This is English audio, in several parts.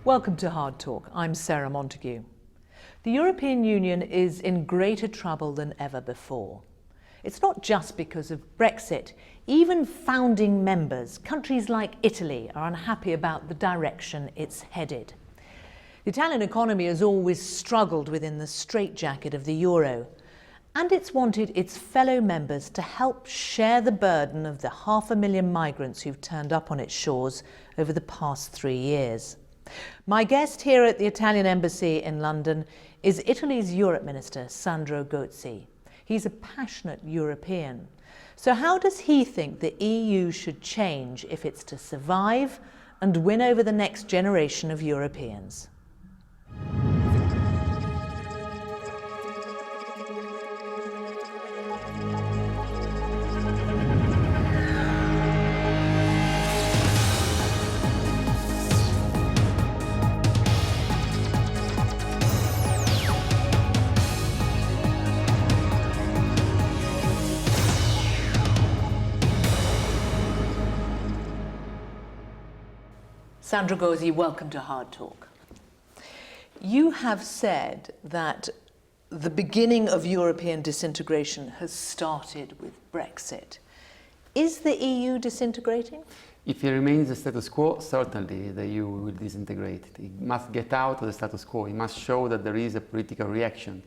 Welcome to Hard Talk. I'm Sarah Montague. The European Union is in greater trouble than ever before. It's not just because of Brexit. Even founding members, countries like Italy, are unhappy about the direction it's headed. The Italian economy has always struggled within the straitjacket of the euro, and it's wanted its fellow members to help share the burden of the 500,000 migrants who've turned up on its shores over the past 3 years. My guest here at the Italian Embassy in London is Italy's Europe Minister, Sandro Gozi. He's a passionate European. So how does he think the EU should change if it's to survive and win over the next generation of Europeans? Sandro Gozi, welcome to Hard Talk. You have said that the beginning of European disintegration has started with Brexit. Is the EU disintegrating? If it remains the status quo, certainly the EU will disintegrate. It must get out of the status quo. It must show that there is a political reaction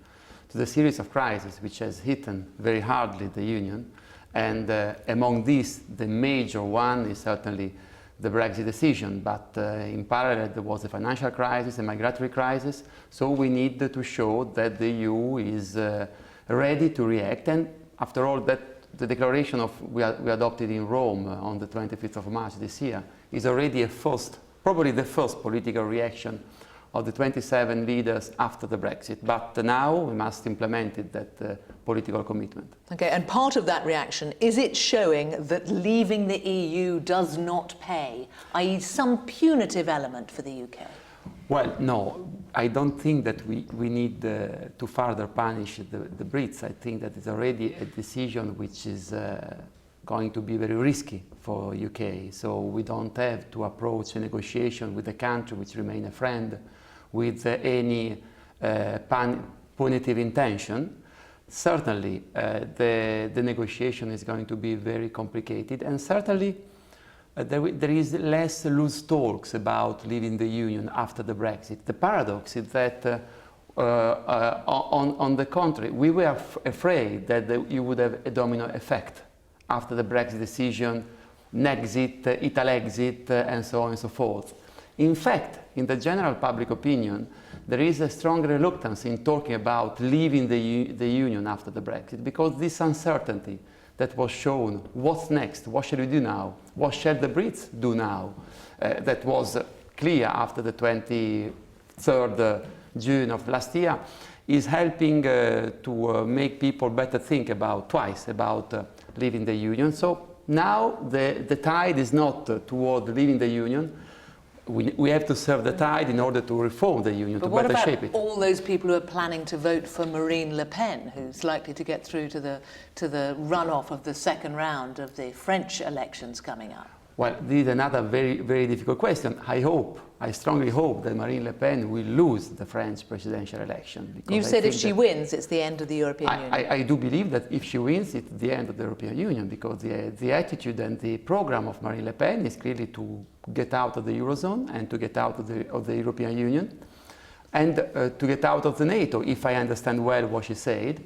to the series of crises which has hit very hardly the Union. And among these, the major one is certainly the Brexit decision, but in parallel there was a financial crisis, a migratory crisis, so we need to show that the EU is ready to react. And after all, that the declaration we adopted in Rome on the 25th of March this year is already probably the first political reaction of the 27 leaders after the Brexit. But now we must implement it, that political commitment. Okay, and part of that reaction, is it showing that leaving the EU does not pay, i.e. some punitive element for the UK? Well, no, I don't think that we need to further punish the Brits. I think that it's already a decision which is going to be very risky for UK. So we don't have to approach a negotiation with a country which remains a friend with any punitive intention. Certainly the negotiation is going to be very complicated, and certainly there is less loose talks about leaving the Union after the Brexit. The paradox is that on the contrary, we were afraid that you would have a domino effect after the Brexit decision, Nexit, Italexit, and so on and so forth. In fact, in the general public opinion, there is a strong reluctance in talking about leaving the Union after the Brexit, because this uncertainty that was shown, what's next, what shall we do now, what shall the Brits do now, that was clear after the 23rd June of last year, is helping to make people better think twice about leaving the Union. So now the tide is not toward leaving the Union. We have to serve the tide in order to reform the Union, to better shape it. But what about all those people who are planning to vote for Marine Le Pen, who's likely to get through to the runoff of the second round of the French elections coming up? Well, this is another very, very difficult question. I strongly hope that Marine Le Pen will lose the French presidential election. You said if she wins, it's the end of the European Union. I do believe that if she wins, it's the end of the European Union, because the attitude and the program of Marine Le Pen is clearly to get out of the Eurozone and to get out of the European Union and to get out of the NATO, if I understand well what she said.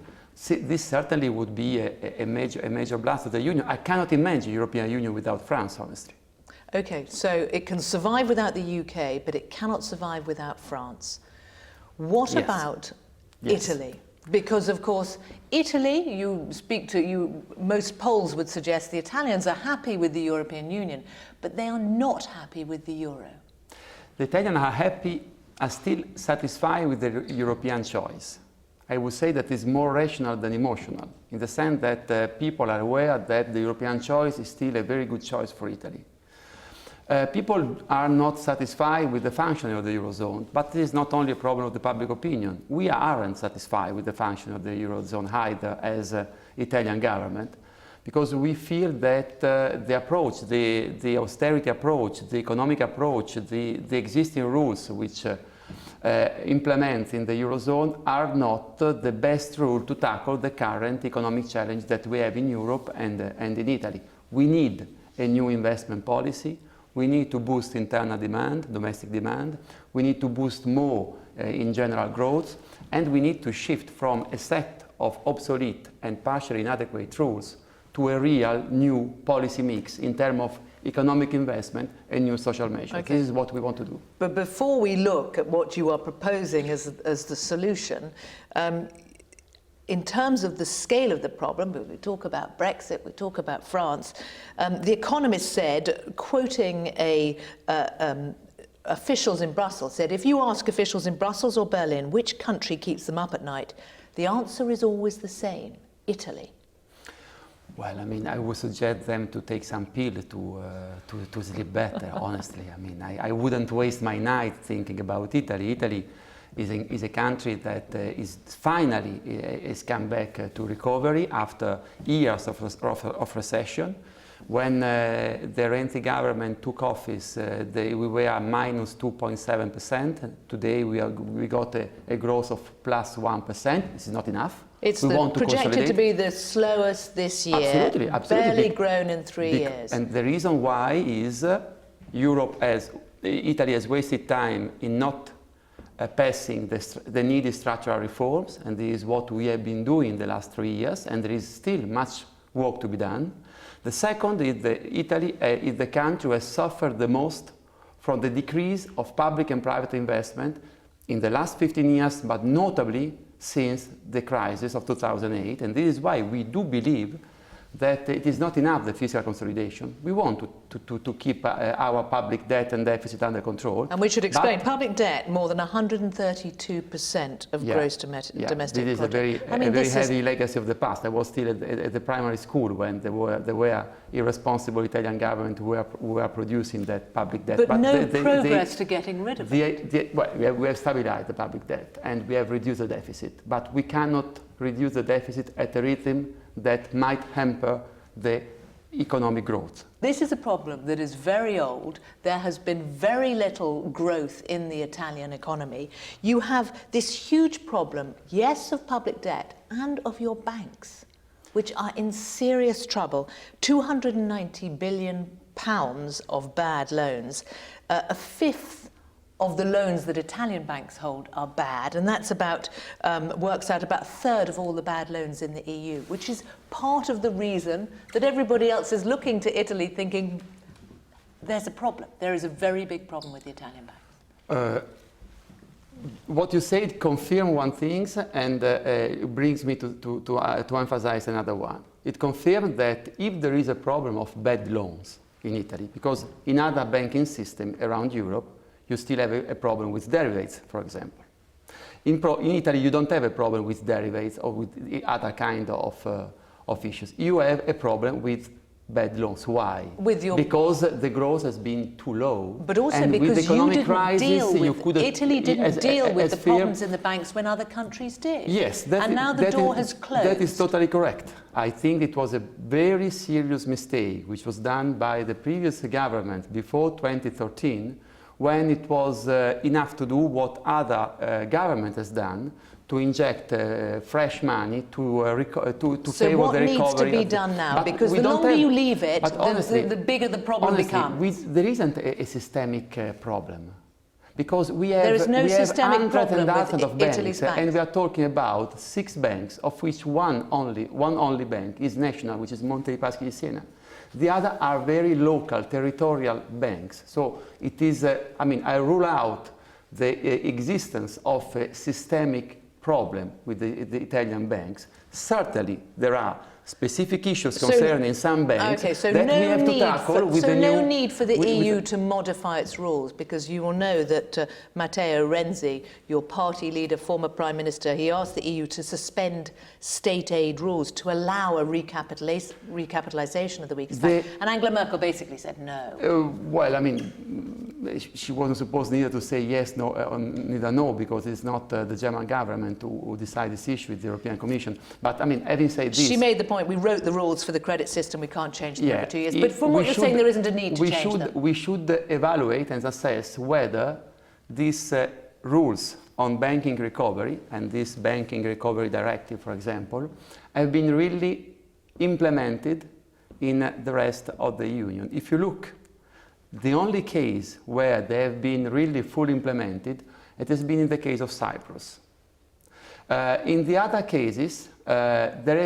This certainly would be a major blast to the Union. I cannot imagine the European Union without France, honestly. Okay, so it can survive without the UK, but it cannot survive without France. What about Italy? Because, of course, Italy, most polls would suggest the Italians are happy with the European Union, but they are not happy with the euro. The Italians are still satisfied with the European choice. I would say that it's more rational than emotional, in the sense that people are aware that the European choice is still a very good choice for Italy. People are not satisfied with the functioning of the Eurozone, but this is not only a problem of the public opinion. We aren't satisfied with the functioning of the Eurozone either as Italian government. because we feel that the approach, the austerity approach, the economic approach, the existing rules which implement in the Eurozone are not the best rule to tackle the current economic challenge that we have in Europe and in Italy. We need a new investment policy. We need to boost internal demand, domestic demand. We need to boost more in general growth. And we need to shift from a set of obsolete and partially inadequate rules to a real new policy mix in terms of economic investment and new social measures. Okay. This is what we want to do. But before we look at what you are proposing as the solution, in terms of the scale of the problem, we talk about Brexit, we talk about France, The Economist said, quoting officials in Brussels, said, if you ask officials in Brussels or Berlin which country keeps them up at night, the answer is always the same: Italy. Well, I mean, I would suggest them to take some pill to sleep better, honestly. I mean, I wouldn't waste my night thinking about Italy. Italy is a country that is finally has come back to recovery after years of recession. When the Renzi government took office, we were minus 2.7%. Today we got a growth of plus 1%. This is not enough. It's projected to be the slowest this year. Absolutely, absolutely. Barely grown in 3 years. And the reason why is Italy has wasted time in not passing the needed structural reforms, and this is what we have been doing the last 3 years, and there is still much work to be done. The second is that Italy is the country who has suffered the most from the decrease of public and private investment in the last 15 years, but notably since the crisis of 2008. And this is why we do believe that it is not enough, the fiscal consolidation. We want to keep our public debt and deficit under control. And we should explain, public debt, more than 132% of gross domestic product. This is a very heavy legacy of the past. I was still at the primary school when there were irresponsible Italian government who were producing that public debt. But no progress to getting rid of it. Well, we have stabilized the public debt and we have reduced the deficit. But we cannot reduce the deficit at a rhythm that might hamper the economic growth. This is a problem that is very old. There has been very little growth in the Italian economy. You have this huge problem, yes, of public debt and of your banks, which are in serious trouble. 290 billion pounds of bad loans. A fifth of the loans that Italian banks hold are bad, and that's works out about a third of all the bad loans in the EU, which is part of the reason that everybody else is looking to Italy thinking there's a problem. There is a very big problem with the Italian banks. What you said confirms one thing, and it brings me to emphasize another one. It confirms that if there is a problem of bad loans in Italy, because in other banking systems around Europe, you still have a problem with derivatives, for example. In Italy, you don't have a problem with derivatives or with other kind of issues. You have a problem with bad loans. Why? Because the growth has been too low. But also and because with the economic Italy didn't deal with the problems in the banks when other countries did. Yes. And now the door has closed. That is totally correct. I think it was a very serious mistake which was done by the previous government before 2013, when it was enough to do what other government has done, to inject fresh money to favor the recovery. So what needs to be done now? Because the longer you leave it, the bigger the problem becomes. There isn't a systemic problem. Because we have, there is no systemic problem hundreds of Italy's banks, and we are talking about 6 banks, of which one only bank is national, which is Monte dei Paschi di Siena. The other are very local, territorial banks. So it is, I rule out the existence of a systemic problem with the Italian banks. Certainly there are specific issues concerning some banks that we have to tackle with the new... So no need for the EU to modify its rules, because you will know that Matteo Renzi, your party leader, former Prime Minister, he asked the EU to suspend state aid rules to allow a recapitalisation of the weakest bank. And Angela Merkel basically said no. she wasn't supposed neither to say yes, no, or neither no, because it's not the German government who decide this issue, it's the European Commission. But I mean, having said this... She made the point, we wrote the rules for the credit system, we can't change them every 2 years. But from what you're saying, there isn't a need to change them. We should evaluate and assess whether these rules on banking recovery, and this banking recovery directive, for example, have been really implemented in the rest of the Union. If you look, the only case where they have been really fully implemented, it has been in the case of Cyprus. In the other cases, there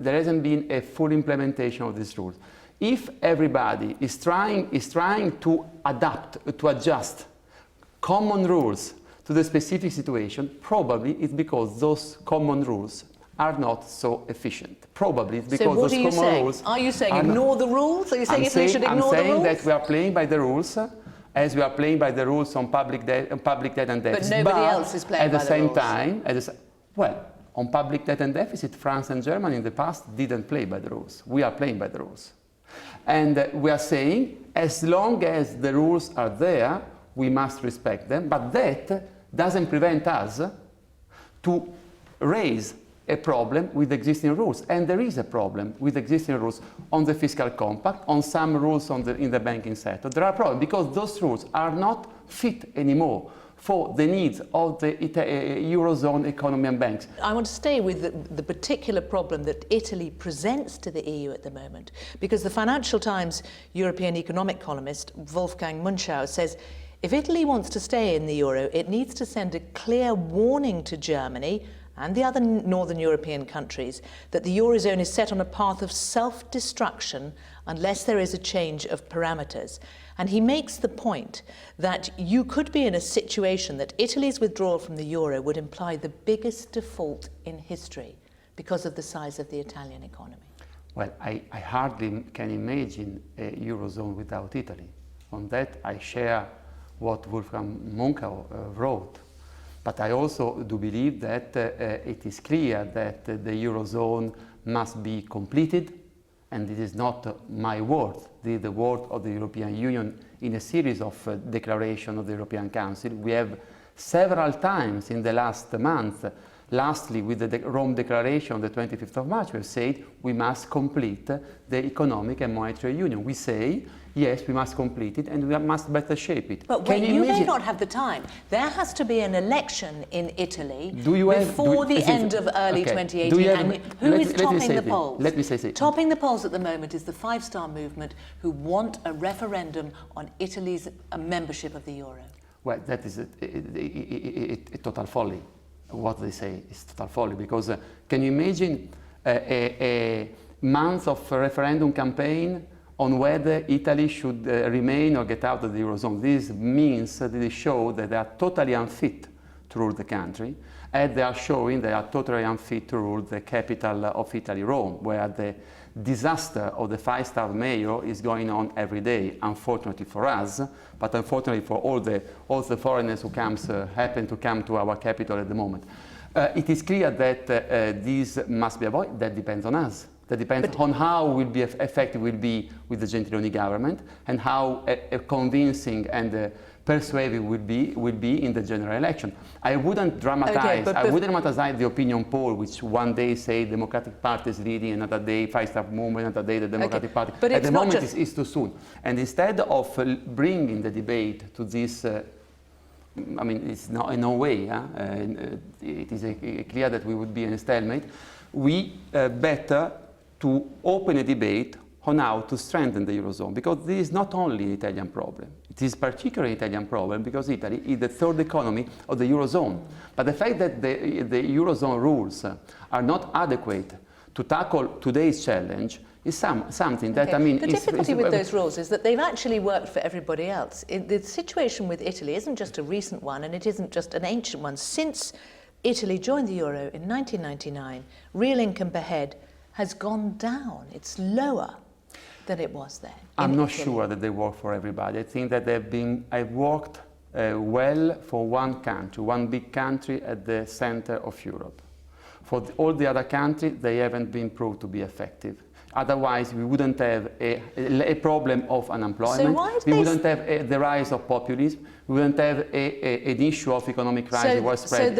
hasn't been a full implementation of these rules. If everybody is trying to adapt, to adjust common rules to the specific situation, probably it's because those common rules are not so efficient. Probably it's because those common rules... Are you saying ignore the rules? Are you saying we should ignore the rules? I'm saying that we are playing by the rules, as we are playing by the rules on public debt and deficit. But nobody else is playing by the rules. Well, on public debt and deficit, France and Germany in the past didn't play by the rules. We are playing by the rules. And we are saying, as long as the rules are there, we must respect them, but that doesn't prevent us to raise a problem with existing rules. And there is a problem with existing rules on the fiscal compact, on some rules in the banking sector. There are problems because those rules are not fit anymore for the needs of the Eurozone economy and banks. I want to stay with the particular problem that Italy presents to the EU at the moment, because the Financial Times European economic columnist Wolfgang Munchau says, if Italy wants to stay in the euro, it needs to send a clear warning to Germany and the other northern European countries that the Eurozone is set on a path of self-destruction unless there is a change of parameters. And he makes the point that you could be in a situation that Italy's withdrawal from the euro would imply the biggest default in history because of the size of the Italian economy. Well, I hardly can imagine a Eurozone without Italy. On that, I share what Wolfgang Munchau wrote. But I also do believe that it is clear that the Eurozone must be completed, and it is not my word, the word of the European Union in a series of declarations of the European Council. We have several times in the last month, lastly with the Rome Declaration on the 25th of March, we have said we must complete the economic and monetary union. We say, yes, we must complete it and we must better shape it. But wait, you may not have the time. There has to be an election in Italy before the end of early 2018. Who is topping the polls? Let me say this. Topping the polls at the moment is the Five Star Movement, who want a referendum on Italy's membership of the euro. Well, that is a total folly. What they say is total folly, because can you imagine a month of a referendum campaign on whether Italy should remain or get out of the Eurozone? This means that they show that they are totally unfit to rule the country, and they are showing they are totally unfit to rule the capital of Italy, Rome, where the disaster of the five-star mayor is going on every day, unfortunately for us, but unfortunately for all the foreigners who happen to come to our capital at the moment. It is clear that this must be avoided. That depends on us. That depends on how effective will be with the Gentiloni government and how convincing and persuasive will be in the general election. I wouldn't dramatize. I wouldn't dramatize the opinion poll, which one day say Democratic Party is leading, another day Five-Star Movement, another day the Democratic Party. But at the moment, it's too soon. And instead of bringing the debate to this, I mean, it's not in no way. It is clear that we would be in a stalemate. We better to open a debate on how to strengthen the Eurozone, because this is not only an Italian problem. It is particularly an Italian problem because Italy is the third economy of the Eurozone. But the fact that the Eurozone rules are not adequate to tackle today's challenge is something that, I mean... The difficulty with those rules is that they've actually worked for everybody else. The situation with Italy isn't just a recent one, and it isn't just an ancient one. Since Italy joined the euro in 1999, real income per head has gone down. It's lower than it was then. I'm not sure that they work for everybody. I think that I've worked well for one country, one big country at the center of Europe. For all the other countries, they haven't been proved to be effective. Otherwise, we wouldn't have a problem of unemployment. So why we wouldn't have the rise of populism. We wouldn't have an issue of economic crisis widespread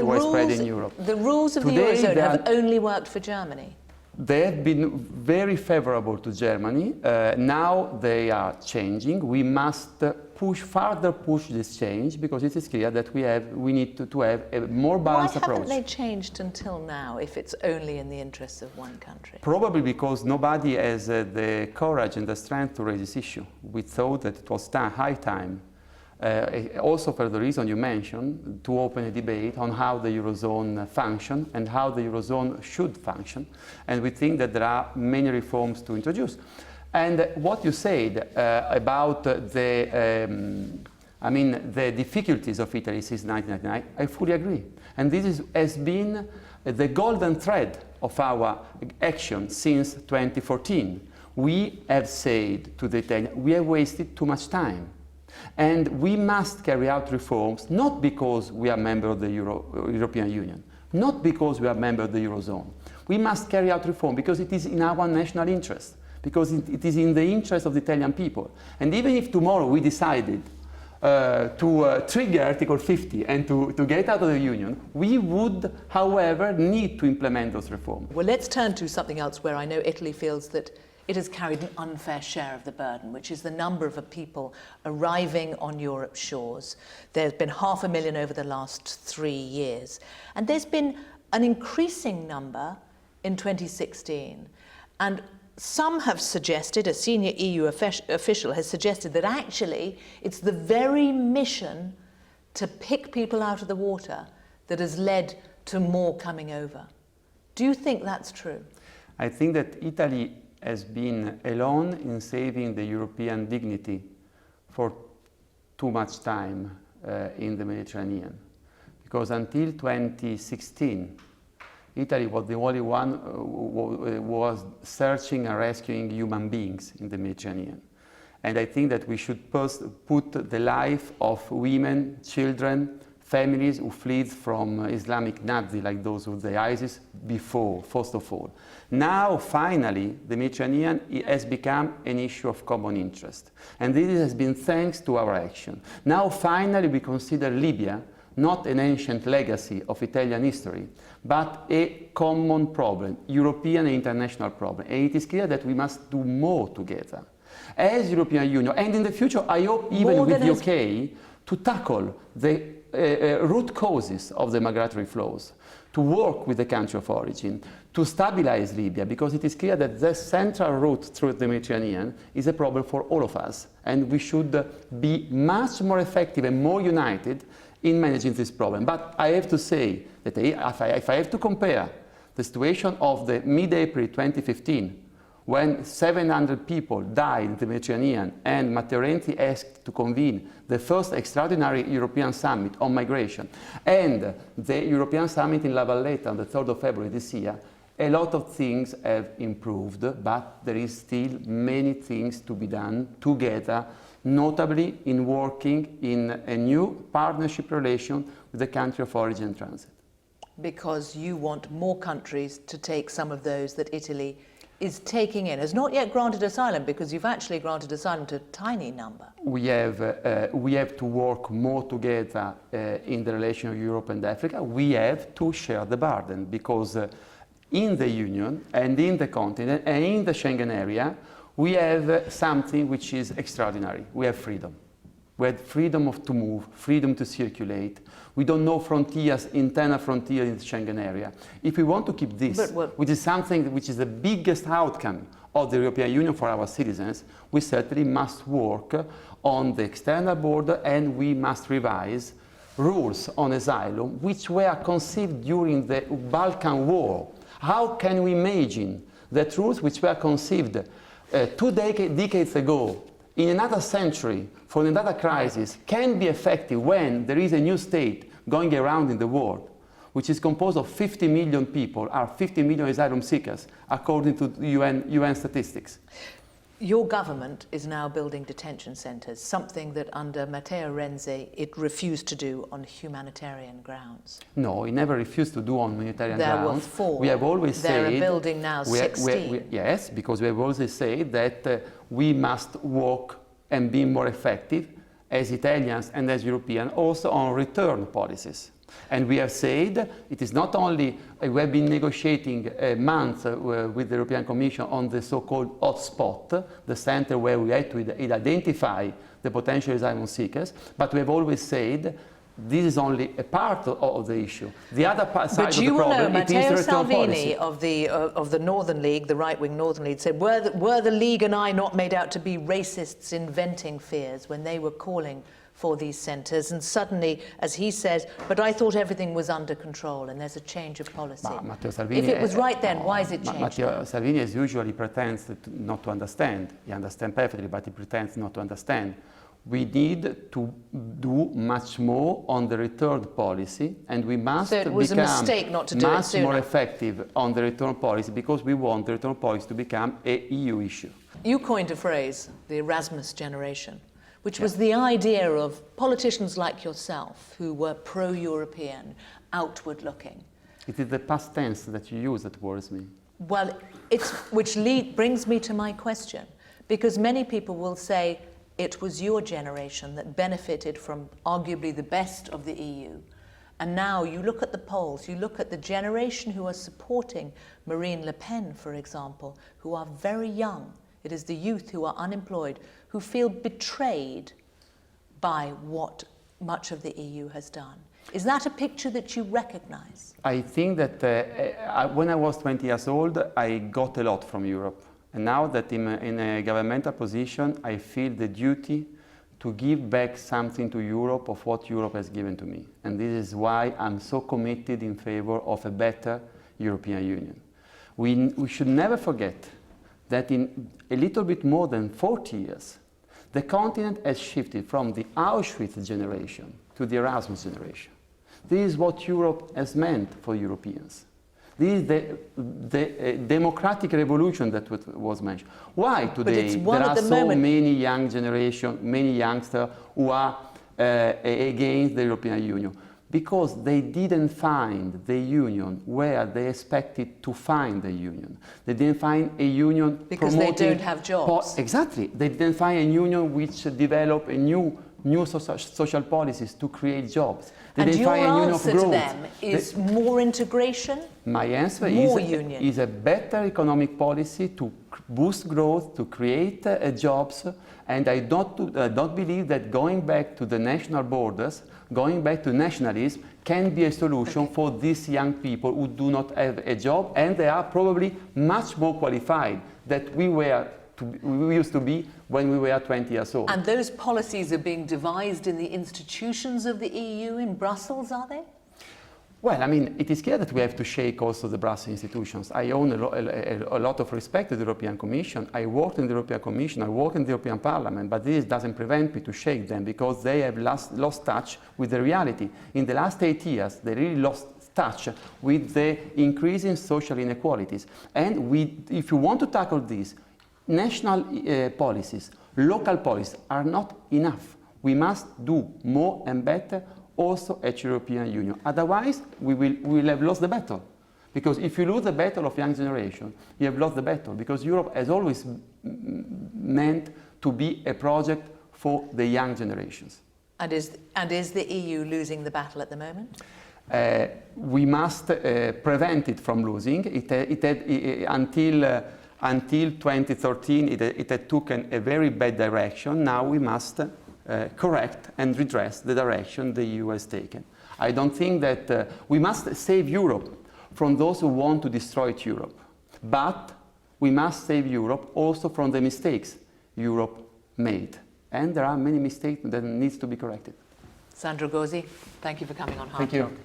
in Europe. The rules of Today, the Eurozone have only worked for Germany. They have been very favorable to Germany. Now they are changing. We must further push this change, because it is clear that we need to have a more balanced approach. Why haven't they changed until now if it's only in the interests of one country? Probably because nobody has the courage and the strength to raise this issue. We thought that it was high time, also for the reason you mentioned, to open a debate on how the Eurozone functions and how the Eurozone should function. And we think that there are many reforms to introduce. And what you said about the difficulties of Italy since 1999, I fully agree. And this has been the golden thread of our action since 2014. We have said to the Italians, we have wasted too much time. And we must carry out reforms, not because we are a member of the European Union, not because we are a member of the Eurozone. We must carry out reform because it is in our national interest, because it is in the interest of the Italian people. And even if tomorrow we decided to trigger Article 50 and to get out of the Union, we would, however, need to implement those reforms. Well, let's turn to something else where I know Italy feels that it has carried an unfair share of the burden, which is the number of people arriving on Europe's shores. There's been 500,000 over the last 3 years. And there's been an increasing number in 2016. And some have suggested, a senior EU official has suggested, that actually it's the very mission to pick people out of the water that has led to more coming over. Do you think that's true? I think that Italy has been alone in saving the European dignity for too much time in the Mediterranean. Because until 2016, Italy was the only one who was searching and rescuing human beings in the Mediterranean. And I think that we should first put the life of women, children, families who fled from Islamic Nazi, like those of the ISIS, before, first of all. Now, finally, the Mediterranean has become an issue of common interest. And this has been thanks to our action. Now, finally, we consider Libya not an ancient legacy of Italian history, but a common problem, European and international problem. And it is clear that we must do more together. As European Union, and in the future, I hope even with the UK, to tackle the root causes of the migratory flows, to work with the country of origin, to stabilize Libya, because it is clear that the central route through the Mediterranean is a problem for all of us, and we should be much more effective and more united in managing this problem. But I have to say that if I have to compare the situation of the mid-April 2015, when 700 people died in the Mediterranean and Matteo Renzi asked to convene the first extraordinary European summit on migration, and the European summit in La Valletta on the 3rd of February this year, a lot of things have improved, but there is still many things to be done together, notably in working in a new partnership relation with the country of origin and transit. Because you want more countries to take some of those that Italy is taking in, has not yet granted asylum, because you've actually granted asylum to a tiny number. We have to work more together in the relation of Europe and Africa. We have to share the burden, because in the Union and in the continent and in the Schengen area, we have something which is extraordinary. We have freedom. We have freedom to move, freedom to circulate. We don't know frontiers, internal frontiers in the Schengen area. If we want to keep this, which is something which is the biggest outcome of the European Union for our citizens, we certainly must work on the external border, and we must revise rules on asylum which were conceived during the Balkan War. How can we imagine that rules which were conceived 2 decades ago in another century for another crisis can be effective when there is a new state going around in the world, which is composed of 50 million people, are 50 million asylum seekers, according to UN statistics? Your government is now building detention centres, something that under Matteo Renzi it refused to do on humanitarian grounds. No, it never refused to do on humanitarian There grounds. were 4. We have always said... They're building now 16. Yes, because we have always said that we must work and be more effective as Italians and as Europeans also on return policies. And we have said it is not only, we have been negotiating months with the European Commission on the so-called hotspot, the center where we had to identify the potential asylum seekers, but we have always said this is only a part of the issue. The other side of the problem, it is the return policy. Matteo Salvini of the Northern League, the right-wing Northern League, said, were the League and I not made out to be racists inventing fears when they were calling for these centres? And suddenly, as he says, but I thought everything was under control and there's a change of policy. If it was right then, why is it changed? Matteo Salvini as usually pretends not to understand. He understands perfectly, but he pretends not to understand. We need to do much more on the return policy, and we must become much more effective on the return policy, because we want the return policy to become an EU issue. You coined a phrase, the Erasmus generation, which was the idea of politicians like yourself who were pro-European, outward-looking. It is the past tense that you use that worries me. Well, brings me to my question, because many people will say it was your generation that benefited from arguably the best of the EU. And now you look at the polls, you look at the generation who are supporting Marine Le Pen, for example, who are very young. It is the youth who are unemployed, who feel betrayed by what much of the EU has done. Is that a picture that you recognize? I think that when I was 20 years old, I got a lot from Europe. And now that in a governmental position, I feel the duty to give back something to Europe of what Europe has given to me. And this is why I'm so committed in favor of a better European Union. We should never forget that in a little bit more than 40 years, the continent has shifted from the Auschwitz generation to the Erasmus generation. This is what Europe has meant for Europeans. This is the democratic revolution that was mentioned. Why today there are so many young generation, many youngsters who are against the European Union? Because they didn't find the union where they expected to find the union. They didn't find a union because they don't have jobs. Exactly. They didn't find a union which developed a new social policies to create jobs. They didn't find a union of growth. And your answer to them is more integration? My answer is a better economic policy to boost growth, to create jobs, and I don't believe that going back to the national borders, going back to nationalism, can be a solution for these young people who do not have a job, and they are probably much more qualified than we used to be when we were 20 years old. And those policies are being devised in the institutions of the EU in Brussels, are they? Well, I mean, it is clear that we have to shake also the Brussels institutions. I own a lot of respect to the European Commission. I worked in the European Commission, I work in the European Parliament, but this doesn't prevent me to shake them because they have lost touch with the reality. In the last 8 years, they really lost touch with the increasing social inequalities. And if you want to tackle this, national policies, local policies are not enough. We must do more and better also at European Union. Otherwise, we will have lost the battle. Because if you lose the battle of young generation, you have lost the battle. Because Europe has always meant to be a project for the young generations. And is the EU losing the battle at the moment? We must prevent it from losing. Until 2013, it had taken a very bad direction. Now we must correct and redress the direction the EU has taken. I don't think that we must save Europe from those who want to destroy Europe. But we must save Europe also from the mistakes Europe made. And there are many mistakes that need to be corrected. Sandro Gozi, thank you for coming on Hardtalk. Thank you.